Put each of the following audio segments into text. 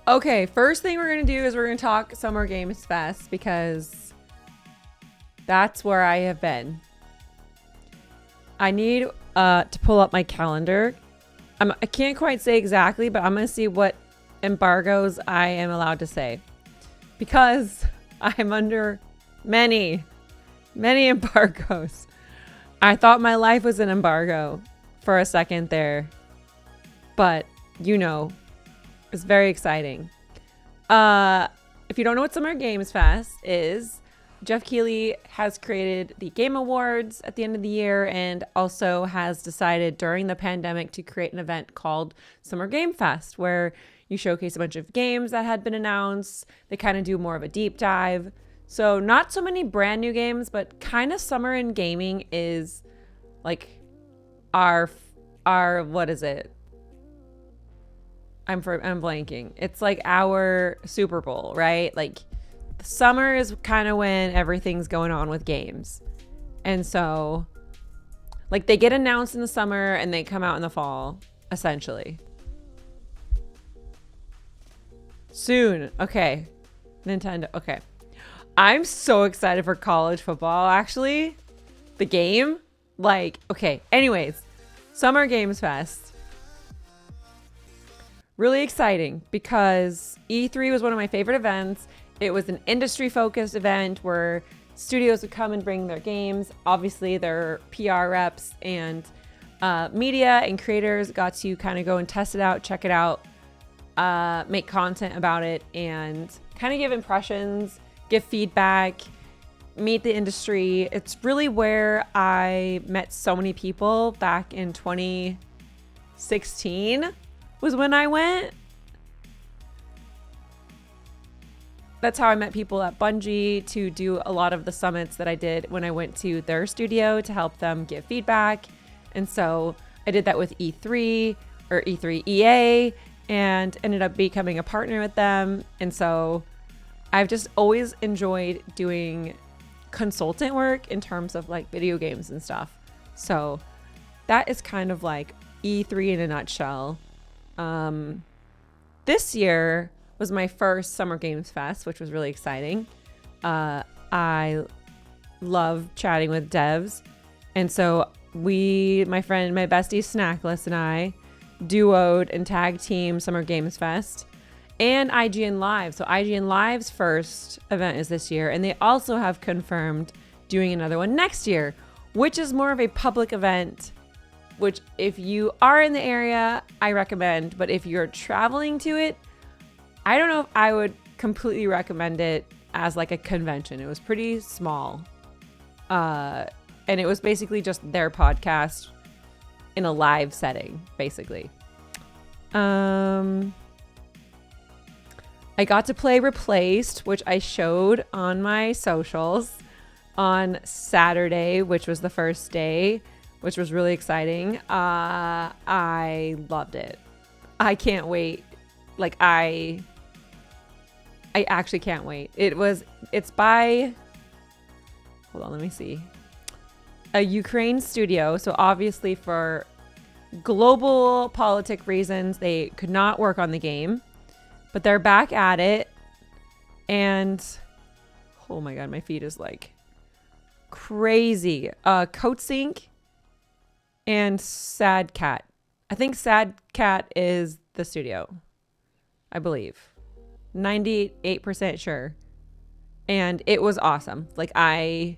Okay, first thing we're going to do is we're going to talk Summer Games Fest because that's where I have been. I need to pull up my calendar. I can't quite say exactly, but I'm going to see what embargoes I am allowed to say because I'm under many embargoes. I thought my life was an embargo for a second there, but it's very exciting. If you don't know what Summer Games Fest is, Jeff Keighley has created the Game Awards at the end of the year and also has decided during the pandemic to create an event called Summer Game Fest, where you showcase a bunch of games that had been announced. They kind of do more of a deep dive. So not so many brand new games, but kind of summer in gaming is like our what is it? I'm blanking. It's like our Super Bowl, right? Like summer is kind of when everything's going on with games. And so like they get announced in the summer and they come out in the fall, essentially. Soon. Okay. Nintendo. Okay. I'm so excited for college football, actually. The game. Like, okay. Anyways, Summer Games Fest. Really exciting because E3 was one of my favorite events. It was an industry-focused event where studios would come and bring their games. Obviously, their PR reps and media and creators got to kind of go and test it out, check it out, make content about it, and kind of give impressions, give feedback, meet the industry. It's really where I met so many people back in 2016 was when I went. That's how I met people at Bungie to do a lot of the summits that I did when I went to their studio to help them give feedback. And so I did that with E3 or E3 EA and ended up becoming a partner with them. And so I've just always enjoyed doing consultant work in terms of like video games and stuff. So that is kind of like E3 in a nutshell. This year was my first Summer Games Fest, which was really exciting. I love chatting with devs. And so my bestie Snackless and I duoed and tag team Summer Games Fest and IGN Live. So IGN Live's first event is this year, and they also have confirmed doing another one next year, which is more of a public event, which if you are in the area, I recommend. But if you're traveling to it, I don't know if I would completely recommend it as like a convention. It was pretty small. And it was basically just their podcast in a live setting, basically. I got to play Replaced, which I showed on my socials on Saturday, which was the first day, which was really exciting. I loved it. I can't wait. Like I actually can't wait. It's by, hold on, let me see. A Ukraine studio. So obviously for global politic reasons, they could not work on the game, but they're back at it. And oh my God, my feed is like crazy. Coatsink and Sad Cat. I think Sad Cat is the studio, I believe. 98% sure. And it was awesome. Like I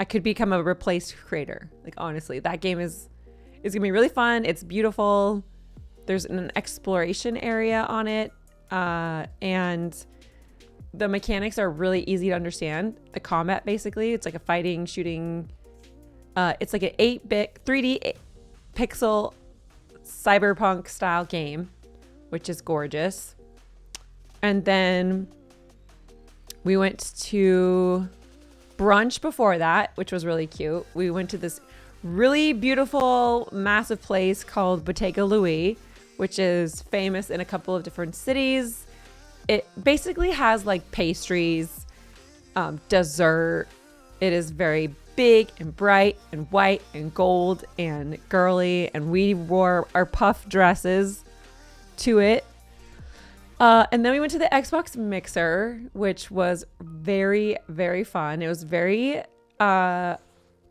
could become a Replaced creator. Like honestly, that game is gonna be really fun. It's beautiful. There's an exploration area on it. And the mechanics are really easy to understand. The combat, basically, it's like a fighting, shooting. It's like an 8-bit 3D pixel cyberpunk style game, which is gorgeous. And then we went to brunch before that, which was really cute. We went to this really beautiful, massive place called Bottega Louis, which is famous in a couple of different cities. It basically has like pastries, dessert. It is very big and bright and white and gold and girly, and we wore our puff dresses to it. And then we went to the Xbox Mixer, which was very, very fun. It was very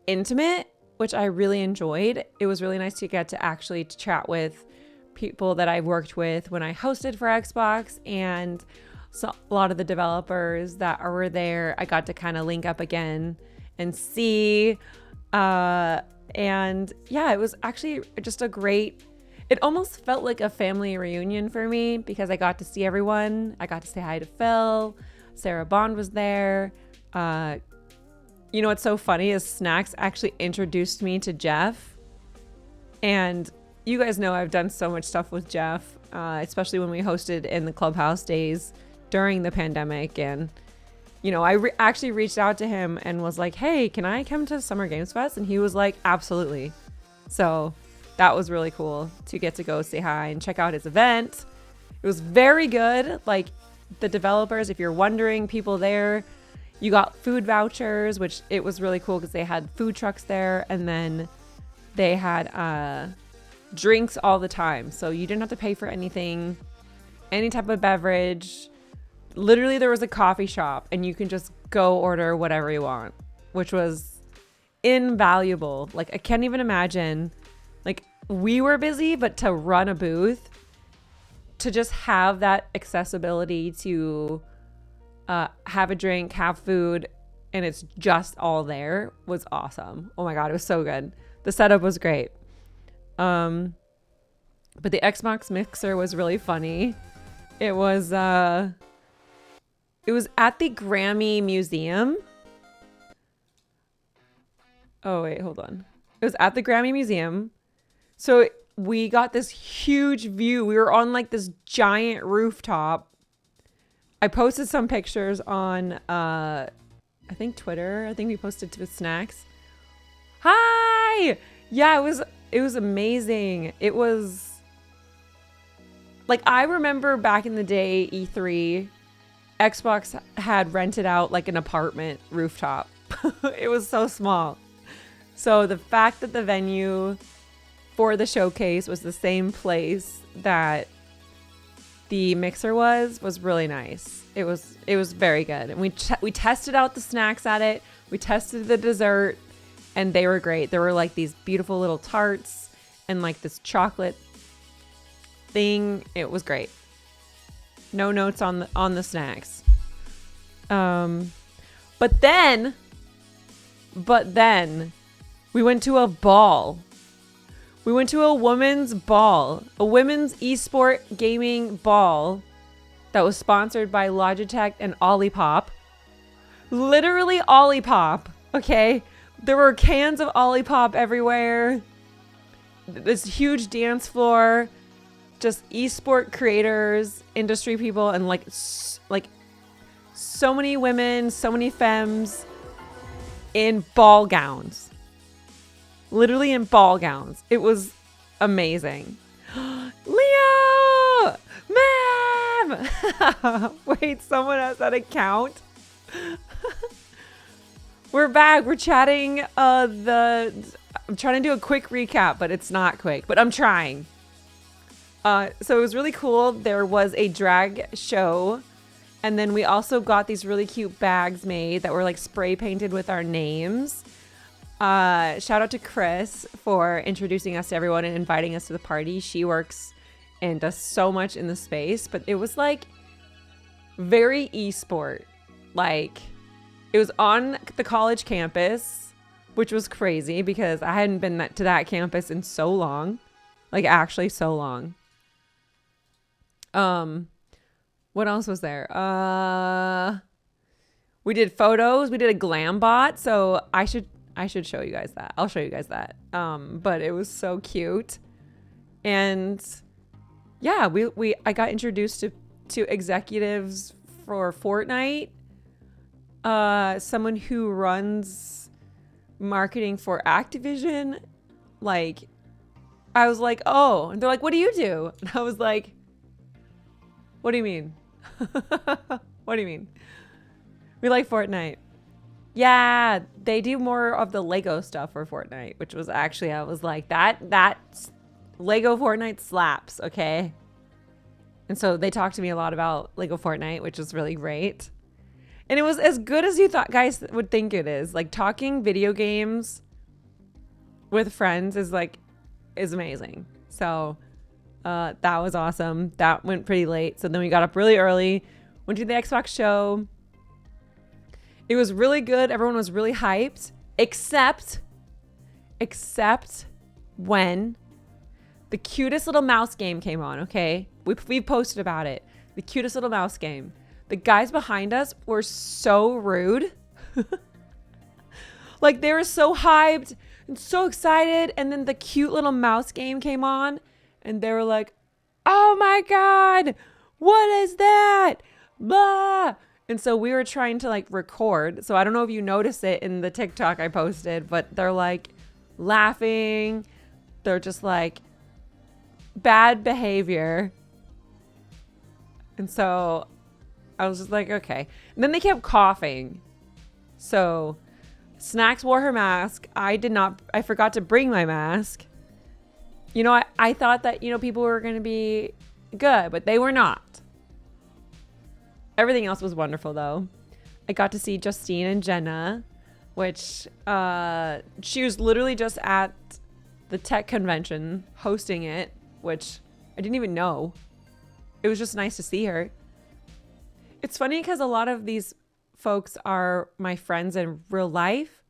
intimate, which I really enjoyed. It was really nice to get to actually chat with people that I've worked with when I hosted for Xbox, and so a lot of the developers that were there, I got to kind of link up again and see. And yeah, it was actually just a great, it almost felt like a family reunion for me because I got to see everyone. I got to say hi to Phil. Sarah Bond was there. You know what's so funny is Snacks actually introduced me to Jeff. And you guys know I've done so much stuff with Jeff, especially when we hosted in the Clubhouse days during the pandemic. And, you know, I actually reached out to him and was like, hey, can I come to Summer Games Fest? And he was like, absolutely. So that was really cool to get to go say hi and check out his event. It was very good. Like, the developers, if you're wondering, people there, you got food vouchers, which it was really cool because they had food trucks there, and then they had drinks all the time. So you didn't have to pay for anything, any type of beverage. Literally, there was a coffee shop and you can just go order whatever you want, which was invaluable. Like, I can't even imagine, like, we were busy, but to run a booth, to just have that accessibility to have a drink, have food, and it's just all there was awesome. Oh my God, it was so good. The setup was great. But the Xbox Mixer was really funny. It was at the Grammy Museum. Oh wait, hold on. It was at the Grammy Museum. So we got this huge view. We were on like this giant rooftop. I posted some pictures on I think Twitter. I think we posted to Snacks. Hi! Yeah, it was amazing. It was like, I remember back in the day, E3, Xbox had rented out like an apartment rooftop. It was so small. So the fact that the venue for the showcase was the same place that the mixer was really nice. It was very good. And we tested out the snacks at it. We tested the dessert, and they were great. There were like these beautiful little tarts and like this chocolate thing. It was great. No notes on the snacks. But then we went to a ball. We went to a women's ball, a women's esport gaming ball that was sponsored by Logitech and Olipop. Literally Olipop, okay? There were cans of Olipop everywhere. This huge dance floor, just esport creators, industry people, and like so many women, so many femmes in ball gowns. Literally in ball gowns. It was amazing. Leo! Ma'am! Wait, someone has that account? We're back. We're chatting. I'm trying to do a quick recap, but it's not quick. But I'm trying. So it was really cool. There was a drag show. And then we also got these really cute bags made that were like spray painted with our names. Shout out to Chris for introducing us to everyone and inviting us to the party. She works and does so much in the space, but it was like very esport. Like, it was on the college campus, which was crazy because I hadn't been to that campus in so long. Like, actually so long. What else was there? We did photos. We did a glam bot. So I should show you guys that. I'll show you guys that. But it was so cute. And yeah, I got introduced to executives for Fortnite. Someone who runs marketing for Activision. Like, I was like, oh, and they're like, what do you do? And I was like, what do you mean? What do you mean? We like Fortnite. Yeah, they do more of the Lego stuff for Fortnite, which was actually, I was like, that Lego Fortnite slaps, okay? And so they talked to me a lot about Lego Fortnite, which was really great. And it was as good as you thought guys would think it is. Like talking video games with friends is amazing. So that was awesome. That went pretty late. So then we got up really early, went to the Xbox show. It was really good. Everyone was really hyped, except when the cutest little mouse game came on, okay? We posted about it. The cutest little mouse game. The guys behind us were so rude. Like they were so hyped and so excited. And then the cute little mouse game came on and they were like, oh my God, what is that? Blah. And so we were trying to like record. So I don't know if you noticed it in the TikTok I posted, but they're like laughing. They're just like bad behavior. And so I was just like, okay. And then they kept coughing. So Snacks wore her mask. I forgot to bring my mask. You know, I thought that, you know, people were going to be good, but they were not. Everything else was wonderful, though. I got to see Justine and Jenna, which she was literally just at the tech convention hosting it, which I didn't even know. It was just nice to see her. It's funny because a lot of these folks are my friends in real life.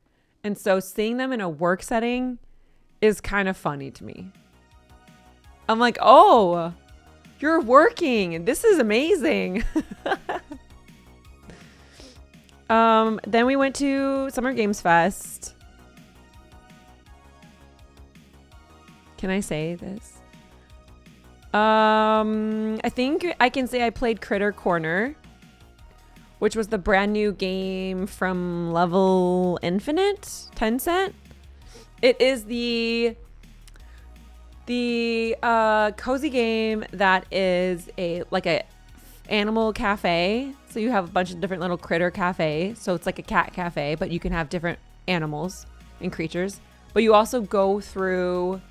And so seeing them in a work setting is kind of funny to me. I'm like, oh, you're working. This is amazing. Then we went to Summer Games Fest. Can I say this? I think I can say I played Critter Corner, which was the brand new game from Level Infinite, Tencent. It is the cozy game that is a animal cafe. So you have a bunch of different little critter cafe. So it's like a cat cafe, but you can have different animals and creatures. But you also go through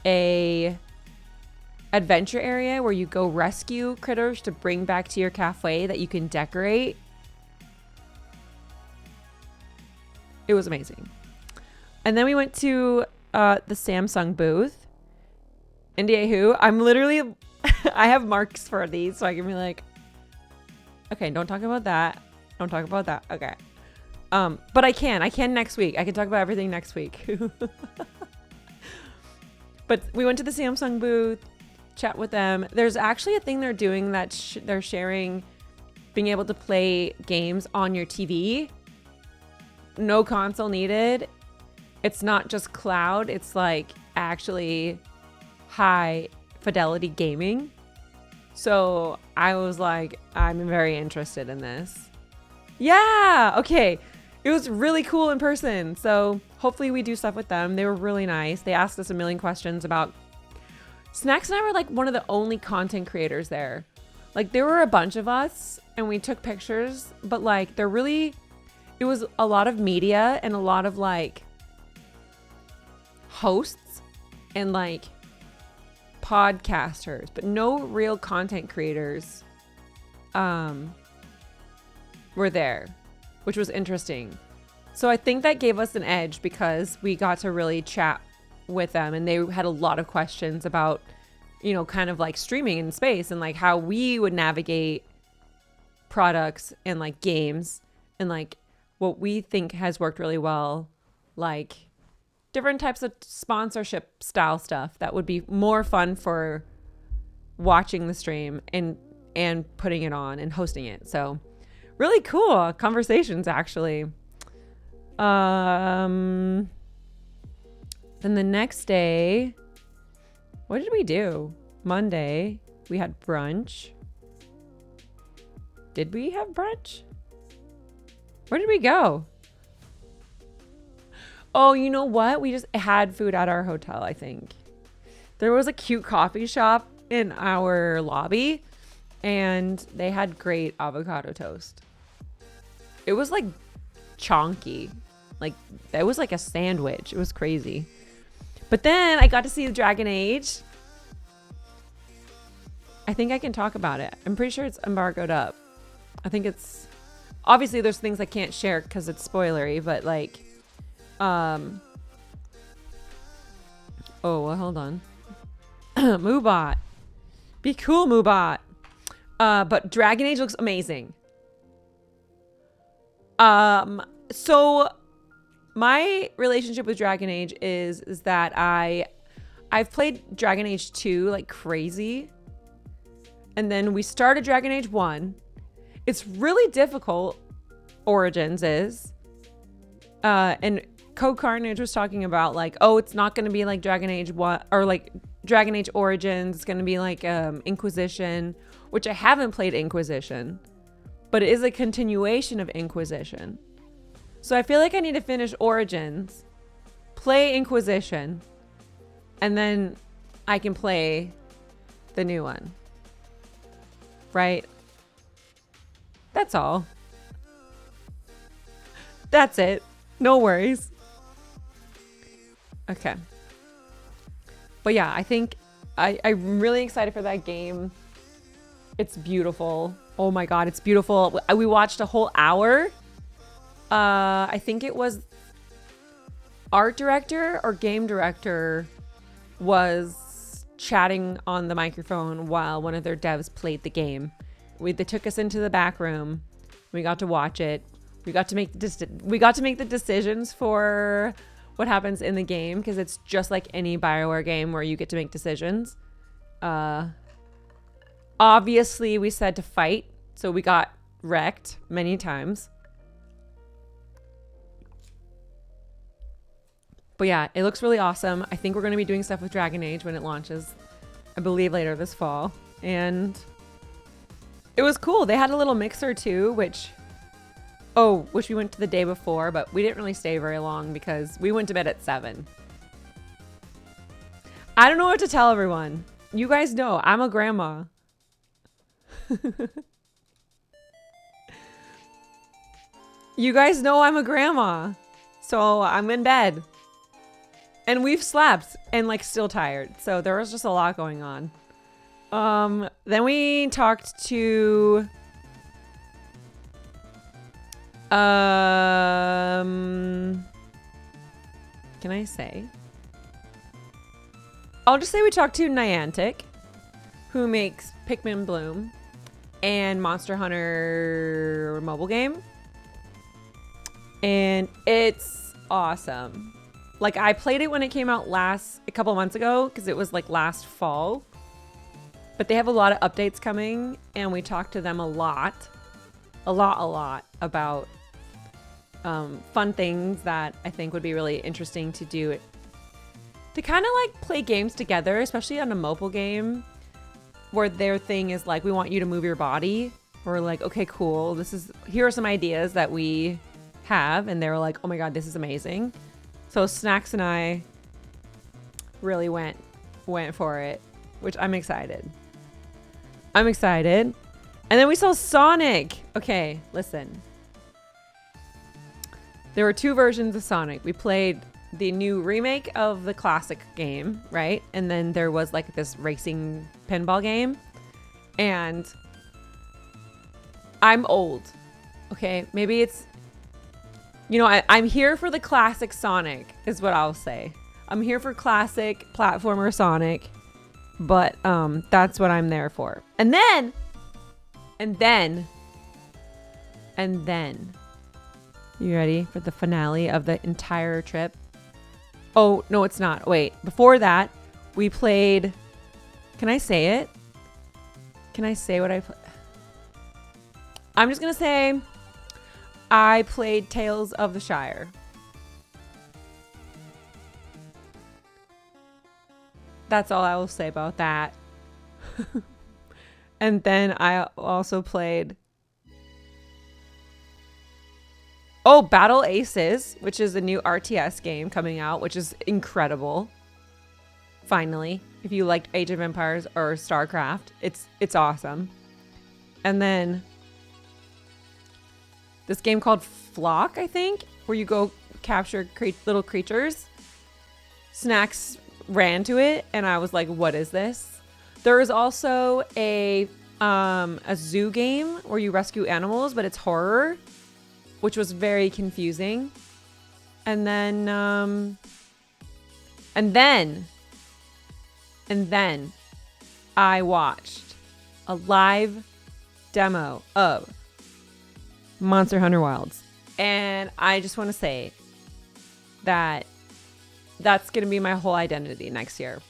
a adventure area where you go rescue critters to bring back to your cafe that you can decorate. It was amazing. And then we went to the Samsung booth. NDA who? I'm literally, I have marks for these so I can be like, okay, don't talk about that. Don't talk about that. Okay. But I can next week. I can talk about everything next week. But we went to the Samsung booth, chat with them. There's actually a thing they're doing that they're sharing, being able to play games on your TV. No console needed. It's not just cloud. It's like actually high fidelity gaming. So I was like, I'm very interested in this. Yeah. Okay. It was really cool in person. So hopefully we do stuff with them. They were really nice. They asked us a million questions about Snacks, and I were like one of the only content creators there. Like there were a bunch of us and we took pictures, but like it was a lot of media and a lot of like hosts and like podcasters, but no real content creators were there, which was interesting. So I think that gave us an edge because we got to really chat with them and they had a lot of questions about, you know, kind of like streaming in space and like how we would navigate products and like games and like what we think has worked really well, like different types of sponsorship style stuff that would be more fun for watching the stream and putting it on and hosting it. So really cool conversations actually. Then the next day, what did we do? Monday, we had brunch. Did we have brunch? Where did we go? Oh, you know what? We just had food at our hotel, I think. There was a cute coffee shop in our lobby, and they had great avocado toast. It was like chonky. Like, it was like a sandwich. It was crazy. But then I got to see the Dragon Age. I think I can talk about it. I'm pretty sure it's embargoed up. I think it's obviously there's things I can't share because it's spoilery, but like, oh, well, hold on. Moobot. Be cool, Moobot. But Dragon Age looks amazing. So my relationship with Dragon Age is that I've played Dragon Age 2 like crazy. And then we started Dragon Age 1. It's really difficult. Origins is. And Code Carnage was talking about like, oh, it's not going to be like Dragon Age 1 or like Dragon Age Origins. It's going to be like Inquisition, which I haven't played Inquisition, but it is a continuation of Inquisition. So I feel like I need to finish Origins, play Inquisition, and then I can play the new one. Right? That's all. That's it. No worries. Okay. But yeah, I think I'm really excited for that game. It's beautiful. Oh my God, it's beautiful. We watched a whole hour. I think it was art director or game director was chatting on the microphone while one of their devs played the game. They took us into the back room. We got to watch it. We got to make the decisions for what happens in the game because it's just like any BioWare game where you get to make decisions. Obviously, we said to fight, so we got wrecked many times. But yeah, it looks really awesome. I think we're going to be doing stuff with Dragon Age when it launches, I believe later this fall. And it was cool. They had a little mixer too, which we went to the day before, but we didn't really stay very long because we went to bed at 7. I don't know what to tell everyone. You guys know I'm a grandma. You guys know I'm a grandma. So I'm in bed. And we've slept and like still tired. So there was just a lot going on. Then we talked to can I say? I'll just say we talked to Niantic, who makes Pikmin Bloom and Monster Hunter mobile game. And it's awesome. Like I played it when it came out a couple months ago because it was like last fall. But they have a lot of updates coming and we talked to them a lot about fun things that I think would be really interesting to do. To kind of like play games together, especially on a mobile game where their thing is like, we want you to move your body. We're like, okay, cool. Here are some ideas that we have. And they were like, oh my God, this is amazing. So Snacks and I really went for it, which I'm excited. And then we saw Sonic. Okay, listen. There were 2 versions of Sonic. We played the new remake of the classic game, right? And then there was like this racing pinball game. And I'm old. Okay, maybe it's, I'm here for the classic Sonic is what I'll say. I'm here for classic platformer Sonic, but that's what I'm there for. And then you ready for the finale of the entire trip? Oh, no, it's not. Wait, before that, we played, can I say it? Can I say what I played? I'm just going to say I played Tales of the Shire. That's all I will say about that. And then I also played Battle Aces, which is a new RTS game coming out, which is incredible. Finally, if you liked Age of Empires or StarCraft, it's awesome. And then this game called Flock, I think, where you go capture little creatures. Snacks ran to it, and I was like, what is this? There is also a zoo game where you rescue animals, but it's horror, which was very confusing. And then I watched a live demo of Monster Hunter Wilds. And I just want to say that that's going to be my whole identity next year.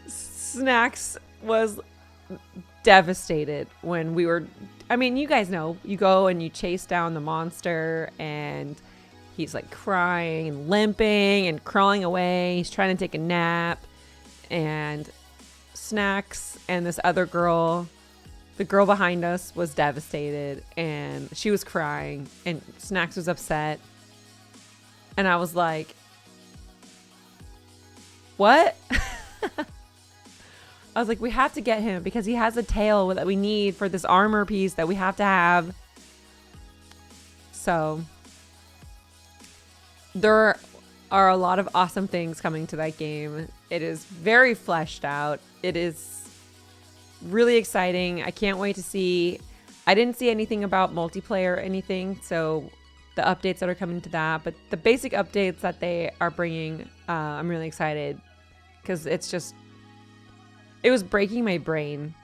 Snacks was devastated when we were, I mean, you guys know, you go and you chase down the monster and he's like crying and limping and crawling away. He's trying to take a nap, and Snacks and this other girl, the girl behind us, was devastated and she was crying and Snacks was upset. And I was like, what? I was like, we have to get him because he has a tail that we need for this armor piece that we have to have. So there are a lot of awesome things coming to that game. It is very fleshed out. It is really exciting. I can't wait to see. I didn't see anything about multiplayer or anything, so the updates that are coming to that. But the basic updates that they are bringing, I'm really excited because it's just, it was breaking my brain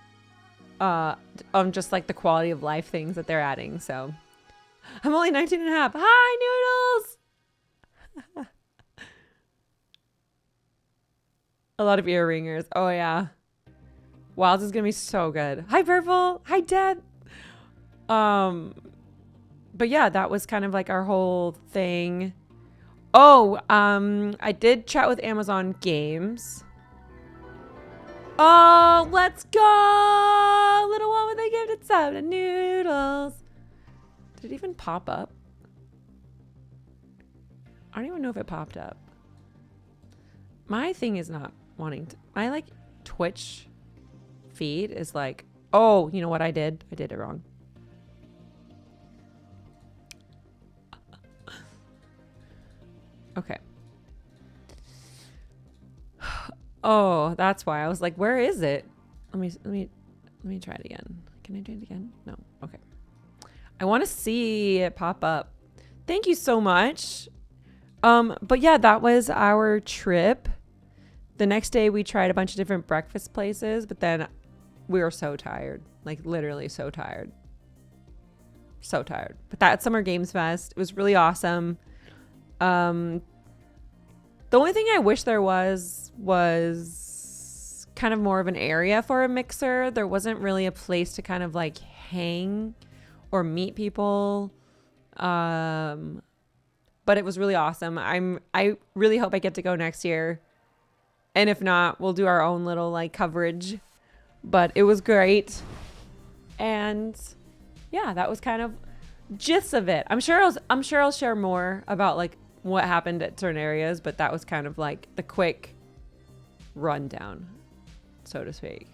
on just like the quality of life things that they're adding. So I'm only 19 and a half. Hi, Noodles. A lot of ear ringers. Oh, yeah. Wilds is going to be so good. Hi, Purple. Hi, Deb. But yeah, that was kind of like our whole thing. Oh, I did chat with Amazon Games. Oh, let's go! Little one with a gifted sub to Noodles. Did it even pop up? I don't even know if it popped up. My thing is not wanting to. My like Twitch feed is like, oh, you know what I did? I did it wrong. Okay. Oh, that's why I was like, where is it? Let me try it again. Can I do it again? No. Okay. I want to see it pop up. Thank you so much. But yeah, that was our trip. The next day we tried a bunch of different breakfast places, but then we were so tired, like literally so tired. So tired. But that Summer Games Fest, it was really awesome. The only thing I wish there was kind of more of an area for a mixer. There wasn't really a place to kind of like hang or meet people. But it was really awesome. I really hope I get to go next year. And if not, we'll do our own little like coverage. But it was great. And yeah, that was kind of gist of it. I'm sure I'll share more about like what happened at certain areas, but that was kind of like the quick rundown, so to speak.